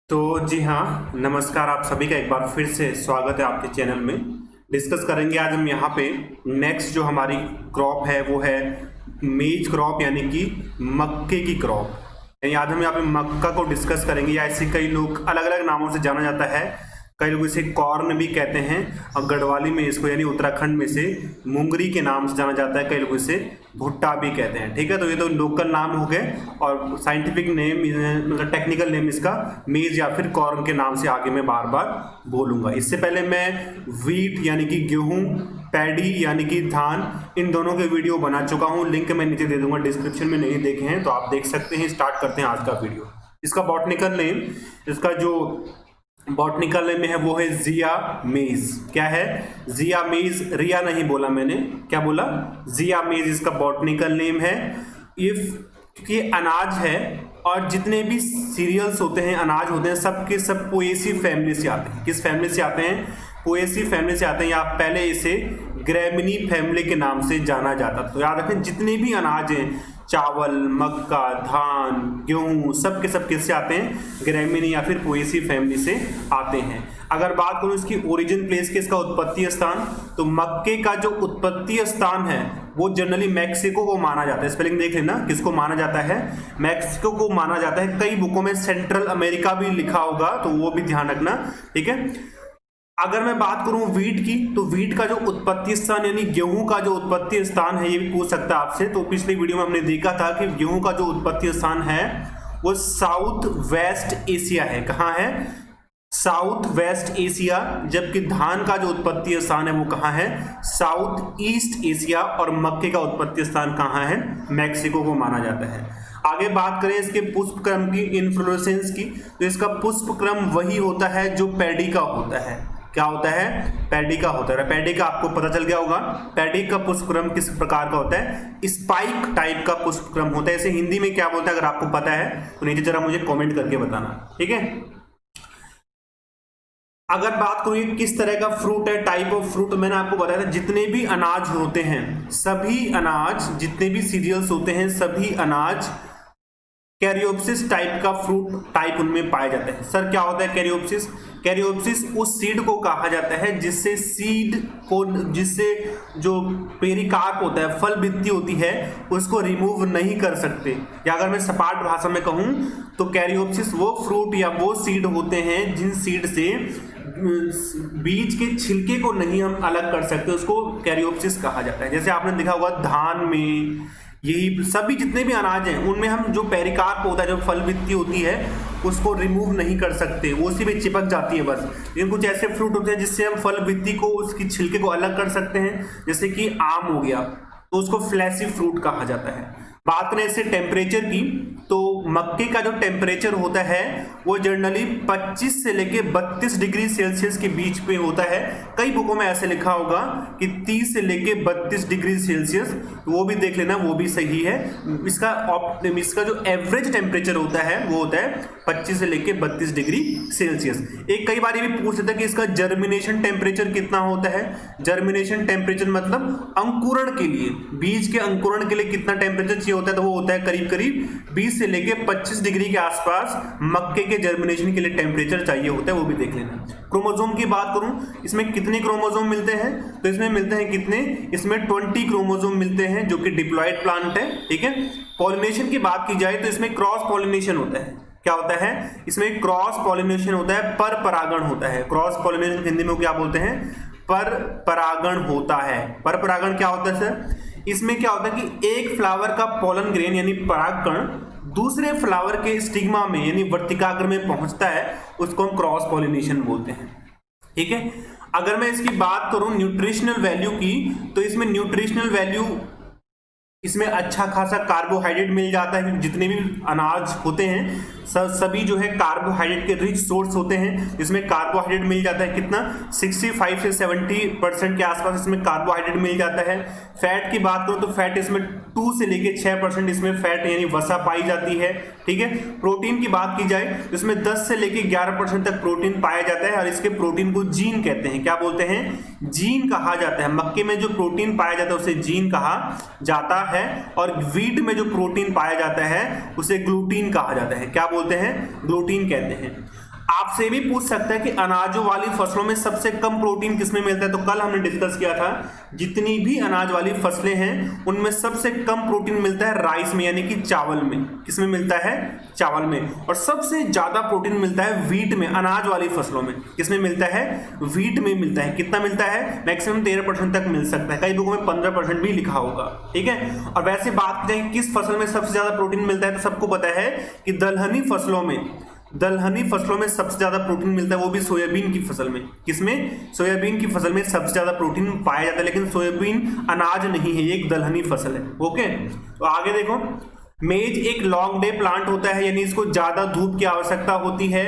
तो जी हाँ, नमस्कार। आप सभी का एक बार फिर से स्वागत है आपके चैनल में। डिस्कस करेंगे आज हम यहाँ पे नेक्स्ट जो हमारी क्रॉप है वो है मेज क्रॉप, यानी कि मक्के की क्रॉप। यानी आज हम यहाँ पे मक्का को डिस्कस करेंगे, या ऐसे कई लोग अलग अलग नामों से जाना जाता है। कई लोग इसे कॉर्न भी कहते हैं, और गढ़वाली में इसको यानी उत्तराखंड में से मुंगरी के नाम से जाना जाता है। कई लोग इसे भुट्टा भी कहते हैं। ठीक है, तो ये तो लोकल नाम हो गए, और साइंटिफिक नेम मतलब टेक्निकल नेम इसका मेज या फिर कॉर्न के नाम से आगे मैं बार बार बोलूंगा। इससे पहले मैं वीट यानी कि गेहूं, पैडी यानी कि धान, इन दोनों के वीडियो बना चुका हूं। लिंक मैं नीचे दे दूंगा डिस्क्रिप्शन में, नहीं देखे हैं तो आप देख सकते हैं। स्टार्ट करते हैं आज का वीडियो। इसका बॉटनिकल नेम, इसका जो बॉटनिकल नेम है वो है जिया मेज। क्या है? जिया मेज। रिया नहीं बोला मैंने, क्या बोला? जिया मेज इसका बॉटनिकल नेम है। इफ क्योंकि अनाज है, और जितने भी सीरियल्स होते हैं, अनाज होते हैं, सब के सब पोएसी फैमिली से आते हैं। किस फैमिली से आते हैं? पोएसी फैमिली से आते हैं, या पहले इसे ग्रैमिनी फैमिली के नाम से जाना जाता। तो याद रखें, जितने भी अनाज हैं, चावल, मक्का, धान, गेहूं, सब के सब किससे आते हैं? ग्रैमिनी या फिर पोएसी फैमिली से आते हैं। अगर बात करूं इसकी ओरिजिन प्लेस की, इसका उत्पत्ति स्थान, तो मक्के का जो उत्पत्ति स्थान है वो जनरली मैक्सिको को माना जाता है। स्पेलिंग देख लेना, किसको माना जाता है? मैक्सिको को माना जाता है। कई बुकों में सेंट्रल अमेरिका भी लिखा होगा, तो वो भी ध्यान रखना। ठीक है। अगर मैं बात करूं वीट की, तो वीट का जो उत्पत्ति स्थान यानी गेहूं का जो उत्पत्ति स्थान है, ये भी पूछ सकता है आपसे। तो पिछली वीडियो में हमने देखा था कि गेहूं का जो उत्पत्ति स्थान है वो साउथ वेस्ट एशिया है। कहाँ है? South west Asia. जबकि धान का जो उत्पत्ति स्थान है वो कहाँ है? South east Asia. और मक्के का उत्पत्ति स्थान कहाँ है? मैक्सिको को माना जाता है। आगे बात करें इसके पुष्प क्रम की, इन्फ्लोरेसेंस की, तो इसका पुष्प क्रम वही होता है जो पैडी का होता है। क्या होता है? पैडी का होता है। पैडी का आपको पता चल गया होगा। पैडी का पुष्प क्रम किस प्रकार का होता है? स्पाइक टाइप का पुष्प क्रम होता है। इसे हिंदी में क्या बोलते हैं, अगर आपको पता है तो नीचे जरा मुझे कमेंट करके बताना। ठीक है। अगर बात करूं ये किस तरह का फ्रूट है, टाइप ऑफ फ्रूट, मैंने आपको बताया था जितने भी अनाज होते हैं, सभी अनाज, जितने भी सीरियल्स होते हैं, सभी अनाज कैरियोप्सिस टाइप का फ्रूट टाइप उनमें पाया जाता है। सर क्या होता है कैरियोप्सिस? कैरियोप्सिस उस सीड को कहा जाता है जिससे सीड को, जिससे जो पेरिकार्प होता है, फल भित्ति होती है, उसको रिमूव नहीं कर सकते। या अगर मैं सपाट भाषा में कहूं तो कैरियोप्सिस वो फ्रूट या वो सीड होते हैं जिन सीड से बीज के छिलके को नहीं हम अलग कर सकते, उसको कैरियोप्सिस कहा जाता है। जैसे आपने देखा होगा धान में, यही सभी जितने भी अनाज हैं उनमें हम जो पेरिकार्प होता है, जो फल भित्ति होती है, उसको रिमूव नहीं कर सकते, वो उसी में चिपक जाती है बस। लेकिन कुछ ऐसे फ्रूट होते हैं जिससे हम फल भित्ति को, उसकी छिलके को अलग कर सकते हैं। जैसे कि आम हो गया, तो उसको फ्लैशी फ्रूट कहा जाता है। बात करें इससे टेम्परेचर की, तो मक्के का जो टेम्परेचर होता है वो जनरली 25 से लेके 32 डिग्री सेल्सियस के बीच पे होता है। कई बुकों में ऐसे लिखा होगा कि 30 से लेके 32 डिग्री सेल्सियस, तो वो भी देख लेना, वो भी सही है। इसका जो एवरेज टेम्परेचर होता है वो होता है 25 से लेके 32 डिग्री सेल्सियस। एक कई बार ये भी पूछ लेता है कि इसका जर्मिनेशन टेम्परेचर कितना होता है। जर्मिनेशन टेम्परेचर मतलब अंकुरण के लिए, बीज के अंकुरण के लिए कितना टेम्परेचर चाहिए होता है, तो वो होता है करीब करीब 20 से लेके 25 डिग्री के आसपास मक्के के जर्मिनेशन के लिए टेम्परेचर चाहिए होता है, वो भी देख लेना। क्रोमोसोम की बात करूं, इसमें कितने क्रोमोसोम मिलते हैं, तो इसमें मिलते हैं कितने? इसमें 20 क्रोमोसोम मिलते हैं, जो कि डिप्लॉयड प्लांट है। ठीक है। पॉलिनेशन की बात की जाए तो इसमें क्रॉस पॉलिनेशन होता है। क्या होता है? इसमें क्रॉस पॉलिनेशन होता है, पर परागण होता है। क्रॉस पॉलिनेशन हिंदी में क्या बोलते हैं? पर परागण होता है। पर परागण क्या होता है सर? इसमें क्या होता है कि एक फ्लावर का पॉलन ग्रेन यानी परागकण दूसरे फ्लावर के स्टिग्मा में यानी वर्तिकाग्र में पहुंचता है, उसको हम क्रॉस पॉलिनेशन बोलते हैं। ठीक है। अगर मैं इसकी बात करूं न्यूट्रिशनल वैल्यू की, तो इसमें न्यूट्रिशनल वैल्यू, इसमें अच्छा खासा कार्बोहाइड्रेट मिल जाता है। जितने भी अनाज होते हैं सभी जो है कार्बोहाइड्रेट के रिच सोर्स होते हैं। इसमें कार्बोहाइड्रेट मिल जाता है कितना? 65 से 70% के आसपास इसमें कार्बोहाइड्रेट मिल जाता है। फैट की बात करो तो फैट इसमें 2 से लेके 6% इसमें फैट यानी वसा पाई जाती है। ठीक है। प्रोटीन की बात की जाए तो इसमें 10 से लेके 11% तक प्रोटीन पाया जाता है, और इसके प्रोटीन को जीन कहते हैं। क्या बोलते हैं? जीन कहा जाता है। मक्के में जो प्रोटीन पाया जाता है उसे जीन कहा जाता है, और वीट में जो प्रोटीन पाया जाता है उसे ग्लूटीन कहा जाता है। क्या बोलते हैं? ग्लूटीन कहते हैं। आपसे भी पूछ सकता है कि अनाजों वाली फसलों में सबसे कम प्रोटीन किसमें मिलता है। तो कल हमने डिस्कस किया था जितनी भी अनाज वाली फसलें हैं उनमें सबसे कम प्रोटीन मिलता है राइस में, यानी कि चावल में। किसमें मिलता है? चावल में। और सबसे ज्यादा प्रोटीन मिलता है व्हीट में, अनाज वाली फसलों में। किसमें मिलता है? व्हीट में मिलता है। कितना मिलता है? मैक्सिमम 13% तक मिल सकता है, कई बुकों में 15% भी लिखा होगा। ठीक है। और वैसे बात करें किस फसल में सबसे ज्यादा प्रोटीन मिलता है, तो सबको पता है कि दलहनी फसलों में सबसे ज्यादा प्रोटीन मिलता है, वो भी सोयाबीन की फसल में। किसमें? सोयाबीन की फसल में सबसे ज्यादा प्रोटीन पाया जाता है। लेकिन सोयाबीन अनाज नहीं है, ये एक दलहनी फसल है। ओके, तो आगे देखो, मेज एक लॉन्ग डे प्लांट होता है, यानी इसको ज्यादा धूप की आवश्यकता होती है।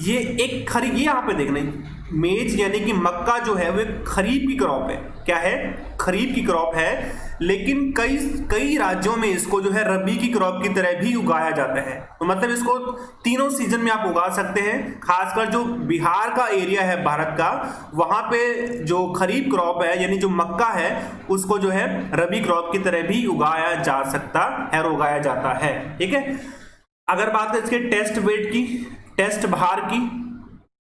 ये एक खरीफ, ये यहाँ पे देखना, मेज यानी कि मक्का जो है वो खरीफ की क्रॉप है। क्या है? खरीफ की क्रॉप है, लेकिन कई राज्यों में इसको जो है रबी की क्रॉप की तरह भी उगाया जाता है। तो मतलब इसको तीनों सीजन में आप उगा सकते हैं। खासकर जो बिहार का एरिया है भारत का, वहां पे जो खरीफ क्रॉप है यानी जो मक्का है उसको जो है रबी क्रॉप की तरह भी उगाया जा सकता है और उगाया जाता है। ठीक है। अगर बात करें इसके टेस्ट वेट की, टेस्ट भार की,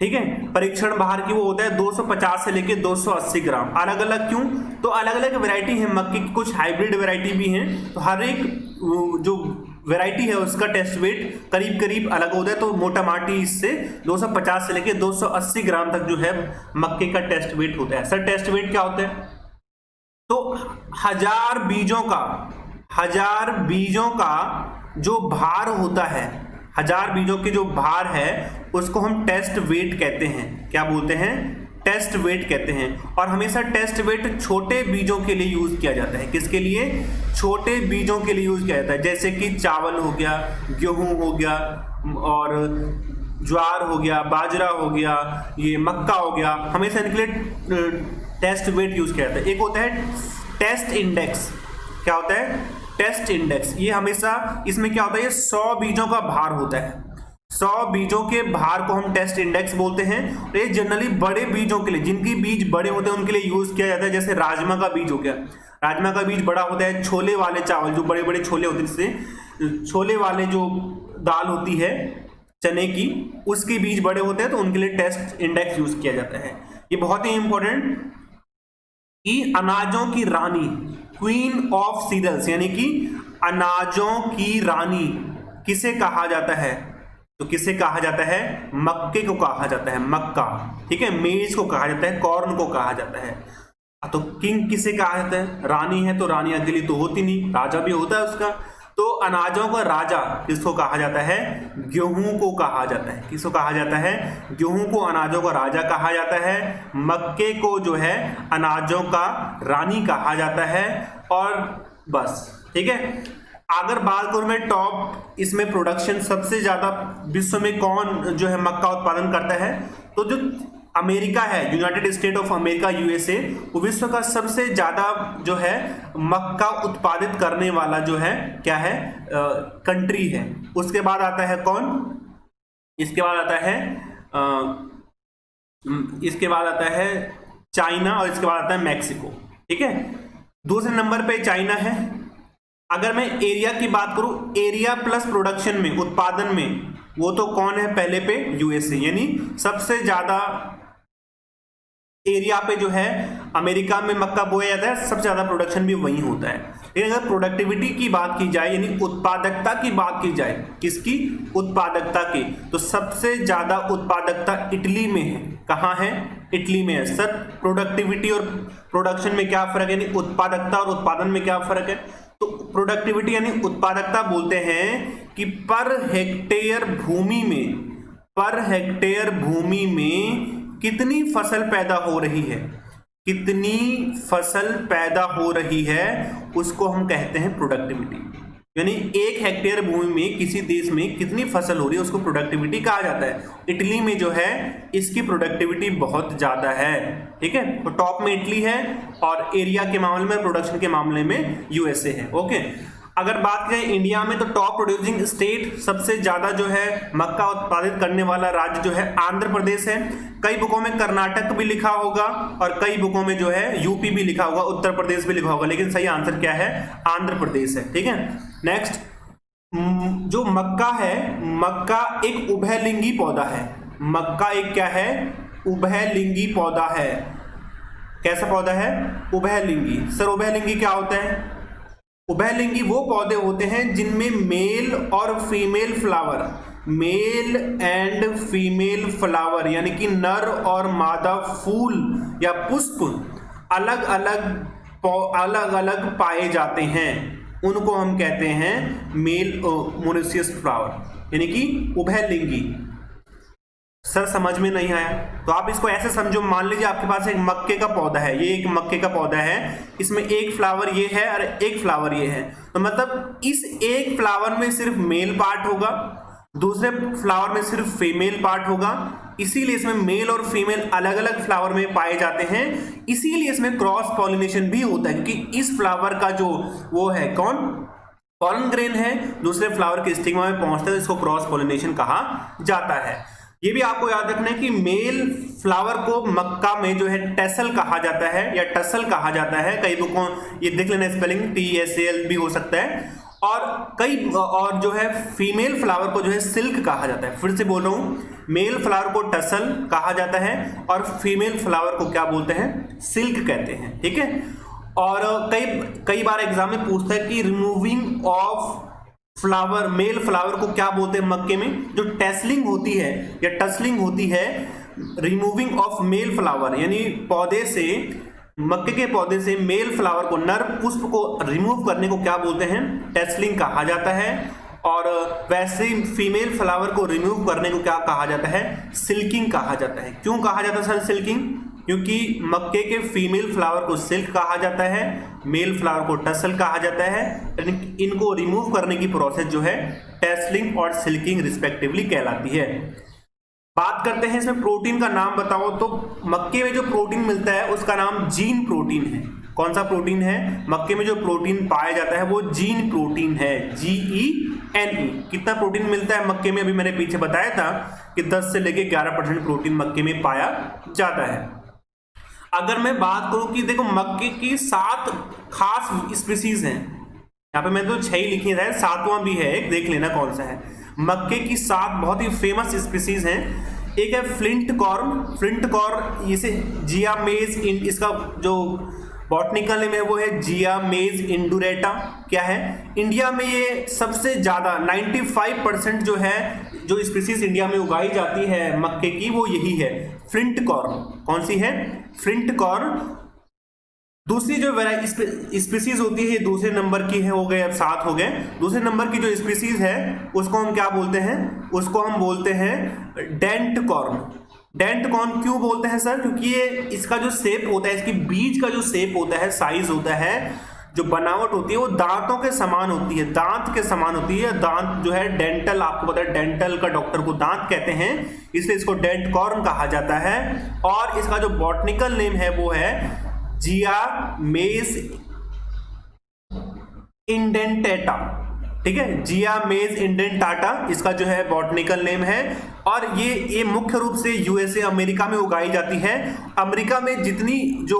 ठीक है, परीक्षण भार की, वो होता है 250 से लेके 280 ग्राम। अलग अलग क्यों? तो अलग अलग वैरायटी है मक्के की, कुछ हाइब्रिड वैरायटी भी हैं, तो हर एक जो वैरायटी है उसका टेस्ट वेट करीब करीब अलग होता है। तो मोटा माटी इससे 250 से लेके 280 ग्राम तक जो है मक्के का टेस्ट वेट होता है। सर टेस्ट वेट क्या होता है? तो 1000 बीजों का जो भार होता है, 1000 बीजों के जो भार है उसको हम टेस्ट वेट कहते हैं। क्या बोलते हैं? टेस्ट वेट कहते हैं। और हमेशा टेस्ट वेट छोटे बीजों के लिए यूज किया जाता है। किसके लिए? छोटे बीजों के लिए यूज किया जाता है, जैसे कि चावल हो गया, गेहूं हो गया, और ज्वार हो गया, बाजरा हो गया, ये मक्का हो गया। हमेशा इनके लिए टेस्ट वेट यूज किया जाता है। एक होता है टेस्ट इंडेक्स। क्या होता है? Test index. ये हमेशा, इसमें क्या होता है, ये 100 बीजों का भार होता है। 100 बीजों के भार को हम टेस्ट इंडेक्स बोलते हैं। और ये जनरली बड़े बीजों के लिए, जिनकी बीज बड़े होते हैं उनके लिए यूज किया जाता है। जैसे राजमा का बीज हो गया, राजमा का बीज बड़ा होता है। छोले वाले चावल, जो बड़े बड़े छोले होते हैं, जिससे छोले वाले जो दाल होती है चने की, उसके बीज बड़े होते हैं, तो उनके लिए टेस्ट इंडेक्स यूज किया जाता है। ये बहुत ही इंपॉर्टेंट कि अनाजों की रानी, क्वीन ऑफ सीरियल्स, यानी कि अनाजों की रानी किसे कहा जाता है? तो किसे कहा जाता है? मक्के को कहा जाता है। मक्का, ठीक है। मेज को कहा जाता है, कॉर्न को कहा जाता है। तो किंग किसे कहा जाता है? रानी है, तो रानी अकेली तो होती नहीं, राजा भी होता है उसका। तो अनाजों का राजा किसको कहा जाता है? गेहूं को कहा जाता है। किसको कहा जाता है? गेहूं को अनाजों का राजा कहा जाता है। मक्के को जो है अनाजों का रानी कहा जाता है। और बस, ठीक है। अगर बात करूं मैं टॉप, इसमें प्रोडक्शन सबसे ज्यादा विश्व में कौन जो है मक्का उत्पादन करता है, तो जो अमेरिका है, United state of America, USA, वो विश्व का सबसे ज्यादा जो है मक्का उत्पादित करने वाला जो है क्या है, कंट्री है। उसके बाद आता है कौन? इसके बाद आता है चाइना, और इसके बाद आता है मैक्सिको। ठीक है। दूसरे नंबर पे चाइना है। अगर मैं एरिया की बात करूं, एरिया प्लस प्रोडक्शन में, उत्पादन में, वो तो कौन है पहले पे? यूएसए, यानी सबसे ज्यादा एरिया पे जो है अमेरिका में मक्का बोया जाता है, सबसे ज्यादा प्रोडक्शन भी वहीं होता है। लेकिन अगर प्रोडक्टिविटी की बात की जाए, यानी उत्पादकता की बात की जाए, किसकी? उत्पादकता की, तो सबसे ज्यादा उत्पादकता इटली में है। कहां है? इटली में है। सर प्रोडक्टिविटी और प्रोडक्शन में क्या फर्क है, यानी उत्पादकता और उत्पादन में क्या फर्क है? तो प्रोडक्टिविटी यानी उत्पादकता बोलते हैं कि पर हेक्टेयर भूमि में कितनी फसल पैदा हो रही है, कितनी फसल पैदा हो रही है, उसको हम कहते हैं प्रोडक्टिविटी। यानी 1 हेक्टेयर भूमि में किसी देश में कितनी फसल हो रही है, उसको प्रोडक्टिविटी कहा जाता है। इटली में जो है इसकी प्रोडक्टिविटी बहुत ज्यादा है। ठीक है। तो टॉप में इटली है, और एरिया के मामले में, प्रोडक्शन के मामले में यूएसए है। ओके। अगर बात करें इंडिया में, तो टॉप प्रोड्यूसिंग स्टेट, सबसे ज्यादा जो है मक्का उत्पादित करने वाला राज्य जो है आंध्र प्रदेश है। कई बुकों में कर्नाटक भी लिखा होगा, और कई बुकों में जो है यूपी भी लिखा होगा, उत्तर प्रदेश भी लिखा होगा, लेकिन सही आंसर क्या है? आंध्र प्रदेश है। ठीक है। नेक्स्ट, जो मक्का है, मक्का एक उभयलिंगी पौधा है। मक्का एक क्या है, उभयलिंगी पौधा है। कैसा पौधा है, उभयलिंगी। सर उभयलिंगी क्या होता है? उभयलिंगी वो पौधे होते हैं जिनमें मेल और female flower, male and female flower यानी कि नर और मादा फूल या पुष्प अलग अलग पाए जाते हैं, उनको हम कहते हैं मेल मोनोसियस फ्लावर यानी कि उभयलिंगी। सर समझ में नहीं आया तो आप इसको ऐसे समझो, मान लीजिए आपके पास एक मक्के का पौधा है, ये एक मक्के का पौधा है, इसमें एक फ्लावर ये है और एक फ्लावर ये है, तो मतलब इस एक फ्लावर में सिर्फ मेल पार्ट होगा, दूसरे फ्लावर में सिर्फ फीमेल पार्ट होगा, इसीलिए इसमें मेल और फीमेल अलग अलग फ्लावर में पाए जाते हैं। इसीलिए इसमें क्रॉस पॉलिनेशन भी होता है, क्योंकि इस फ्लावर का जो वो है कौन, पॉलन ग्रेन है, दूसरे फ्लावर के स्टिग्मा में पहुंचता है, इसको क्रॉस पॉलिनेशन कहा जाता है। ये भी आपको याद रखना है कि मेल फ्लावर को मक्का में जो है टेसल कहा जाता है या टसल कहा जाता है, कई बुकों ये देख लेना स्पेलिंग TSAL भी हो सकता है, और जो है फीमेल फ्लावर को जो है सिल्क कहा जाता है। फिर से बोल रहा हूं, मेल फ्लावर को टसल कहा जाता है और फीमेल फ्लावर को क्या बोलते हैं, सिल्क कहते हैं, ठीक है। और कई बार एग्जाम में पूछता है कि removing of flower, male flower को क्या बोलते हैं मक्के में, जो टेसलिंग होती है या टसलिंग होती है, रिमूविंग ऑफ मेल फ्लावर यानी पौधे से, मक्के के पौधे से मेल फ्लावर को, नर पुष्प को रिमूव करने को क्या बोलते हैं, टेसलिंग कहा जाता है। और वैसे ही फीमेल फ्लावर को रिमूव करने को क्या कहा जाता है, सिल्किंग कहा जाता है। क्यों कहा जाता है सर सिल्किंग? क्योंकि मक्के के फीमेल फ्लावर को सिल्क कहा जाता है, मेल फ्लावर को टसल कहा जाता है, इनको रिमूव करने की प्रोसेस जो है टेसलिंग और सिल्किंग रिस्पेक्टिवली कहलाती है। बात करते हैं इसमें प्रोटीन का नाम बताओ, तो मक्के में जो प्रोटीन मिलता है उसका नाम जीन प्रोटीन है। कौन सा प्रोटीन है? मक्के में जो प्रोटीन पाया जाता है वो जीन प्रोटीन है, GENE। कितना प्रोटीन मिलता है मक्के में? अभी मैंने पीछे बताया था कि 10 से लेके 11% प्रोटीन मक्के में पाया जाता है। अगर मैं बात करूं कि देखो मक्के की 7 खास स्पीसीज हैं, यहाँ पे मैंने तो 6 ही लिखी है, 7वां भी है, एक देख लेना कौन सा है। मक्के की 7 बहुत ही फेमस स्पीसीज हैं। एक है फ्लिंट कॉर्न, फ्लिंट कॉर्न इसे जियामेज, इसका जो बॉटनिकल नेम है वो है जियामेज इंडुरेटा। क्या है? इंडिया में ये सबसे ज्यादा 95% जो है, जो स्पीसीज इंडिया में उगाई जाती है मक्के की, वो यही है, फ्लिंट कॉर्न। कौन सी है? Flint corn. दूसरी जो स्पीसीज होती है, दूसरे नंबर की है, हो गए अब 7 हो गए। दूसरे नंबर की जो स्पीसीज है उसको हम क्या बोलते हैं? उसको हम बोलते हैं डेंट कॉर्न। डेंट कॉर्न क्यों बोलते हैं सर? क्योंकि ये इसका जो शेप होता है, इसकी बीज का जो शेप होता है, साइज होता है, जो बनावट होती है वो दांतों के समान होती है, दांत के समान होती है। दांत जो है डेंटल, आपको पता है डेंटल का डॉक्टर को दांत कहते हैं, इसलिए इसको डेंट कॉर्न कहा जाता है। और इसका जो बॉटनिकल नेम है वो है जियामेज इंडेंटेटा। ठीक है, जियामेज इंडेंटाटा इसका जो है बॉटनिकल नेम है। और ये मुख्य रूप से USA अमेरिका में उगाई जाती है। अमेरिका में जितनी जो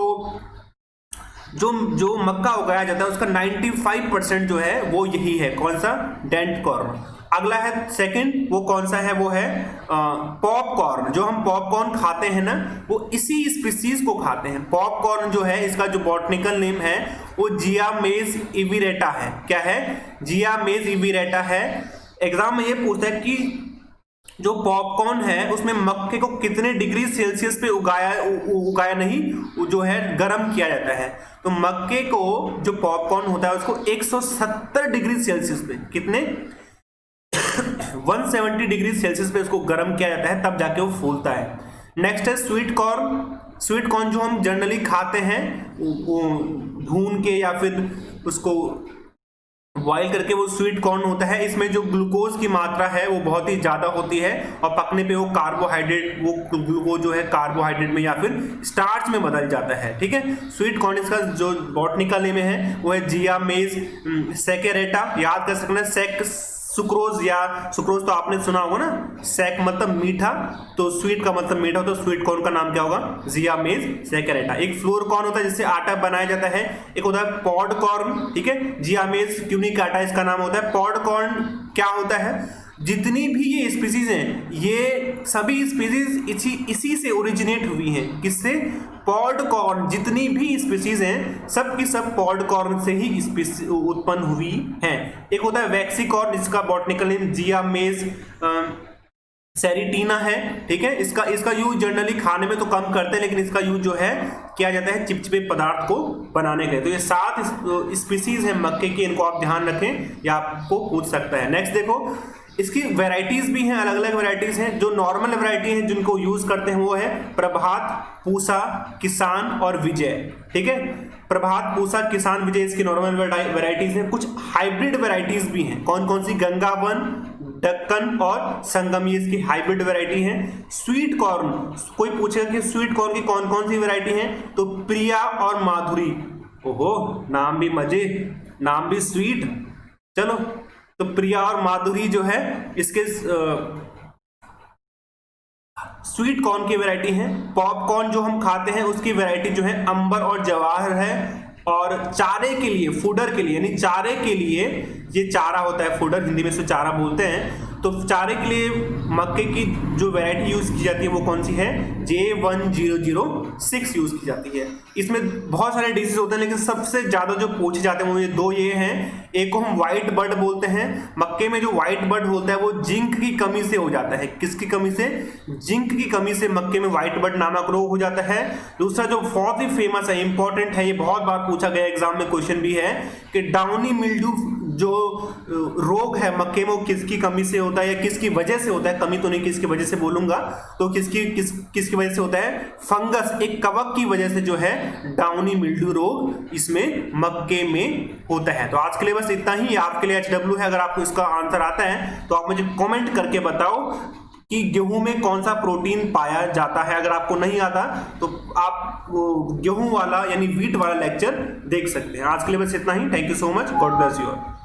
मक्का उगाया जाता है उसका 95% जो है वो यही है। कौन सा? Dent corn. अगला है सेकंड, वो कौन सा है? वो है पॉपकॉर्न। जो हम पॉपकॉर्न खाते हैं ना, वो इसी स्पीसीज को खाते हैं। पॉपकॉर्न जो है, इसका जो बॉटनिकल नेम है वो जियामेज इविरेटा है। क्या है? जियामेज इविरेटा है। एग्जाम में ये पूछता है कि जो पॉपकॉर्न है उसमें मक्के को कितने डिग्री सेल्सियस पे उगाया नहीं, जो है गर्म किया जाता है। तो मक्के को जो पॉपकॉर्न होता है उसको 170 डिग्री सेल्सियस पे, कितने 170 डिग्री सेल्सियस पे उसको गर्म किया जाता है, तब जाके वो फूलता है। नेक्स्ट है स्वीट कॉर्न। स्वीट कॉर्न जो हम जनरली खाते हैं भून के या फिर उसको बॉयल करके, वो स्वीट कॉर्न होता है। इसमें जो ग्लूकोज की मात्रा है वो बहुत ही ज्यादा होती है और पकने पे वो कार्बोहाइड्रेट, वो ग्लूकोज जो है कार्बोहाइड्रेट में या फिर स्टार्च में बदल जाता है। ठीक है, स्वीट कॉर्न इसका जो बॉटनिकल नेम है वो है जियामेज सेकेरेटा। याद कर सकते हैं, सुक्रोज, या सुक्रोज तो आपने सुना होगा ना, सेक मतलब मीठा, तो स्वीट का मतलब मीठा, तो स्वीट कॉर्न का नाम क्या होगा? जियामेज सेकेरेटा। एक फ्लोर कॉर्न होता है जिससे आटा बनाया जाता है, एक होता है पॉड कॉर्न। ठीक है, जियामेज क्यूनिक आटा इसका नाम होता है। पॉड कॉर्न क्या होता है? जितनी भी ये स्पीसीज हैं ये सभी स्पीसीज इसी से ओरिजिनेट हुई हैं। किससे? Pod corn. जितनी भी स्पीसीज हैं सब की सब पॉड कॉर्न से ही उत्पन्न हुई हैं। एक होता है वैक्सीकॉर्न जिसका बॉटनिकल नेम जिया मेज सेरिटीना है, ठीक है। इसका यूज जनरली खाने में तो कम करते हैं, लेकिन इसका यूज जो है किया जाता है चिपचिपे पदार्थ को बनाने के लिए। तो ये 7 स्पीसीज हैं मक्के की, इनको आप ध्यान रखें, या आपको पूछ सकता है। नेक्स्ट देखो, इसकी वैरायटीज भी हैं, अलग अलग वैरायटीज हैं। जो नॉर्मल वैरायटी हैं जिनको यूज करते हैं वो है प्रभात, पूसा, किसान और विजय, ठीक है। प्रभात, पूसा, किसान, विजय इसकी नॉर्मल वैरायटीज हैं। कुछ हाइब्रिड वैरायटीज भी हैं। कौन कौन सी? गंगावन, दक्कन और संगम, ये इसकी हाइब्रिड वैरायटी है। स्वीट कॉर्न, कोई पूछेगा कि स्वीट कॉर्न की कौन कौन सी वैरायटी है, तो प्रिया और माधुरी। ओहो, नाम भी मजे, नाम भी स्वीट। चलो, तो प्रिया और माधुरी जो है इसके स्वीट कॉर्न की वैरायटी है। पॉपकॉर्न जो हम खाते हैं उसकी वैरायटी जो है अंबर और जवाहर है। और चारे के लिए, फूडर के लिए, यानी चारे के लिए, ये चारा होता है, फूडर हिंदी में इसको चारा बोलते हैं। तो चारे के लिए मक्के की जो वैरायटी यूज की जाती है वो कौन सी है? J1006 यूज की जाती है। इसमें बहुत सारे डिजीज होते हैं, लेकिन सबसे ज्यादा जो पूछे जाते हैं वो ये दो ये हैं। एक को हम व्हाइट बर्ड बोलते हैं। मक्के में जो व्हाइट बर्ड होता है वो जिंक की कमी से हो जाता है। किसकी कमी से? जिंक की कमी से मक्के में व्हाइट बर्ड नामक रोग हो जाता है। दूसरा जो बहुत ही फेमस है, इंपॉर्टेंट है, ये बहुत बार पूछा गया एग्जाम में, क्वेश्चन भी है कि डाउनी मिल्ड्यू जो रोग है मक्के में वो किसकी कमी से होता है या किसकी वजह से होता है? कमी तो नहीं, किसकी वजह से बोलूंगा, तो किसकी वजह से होता है? फंगस, एक कवक की वजह से जो है डाउनी मिल्ड्यू रोग इसमें मक्के में होता है। तो आज के लिए बस इतना ही। आपके लिए HW है। अगर आपको इसका आंसर आता है तो आप मुझे कमेंट करके बताओ कि गेहूं में कौन सा प्रोटीन पाया जाता है। अगर आपको नहीं आता तो आप गेहूं वाला यानी व्हीट वाला लेक्चर देख सकते हैं। आज के लिए बस इतना ही। Thank you so much. God bless you all.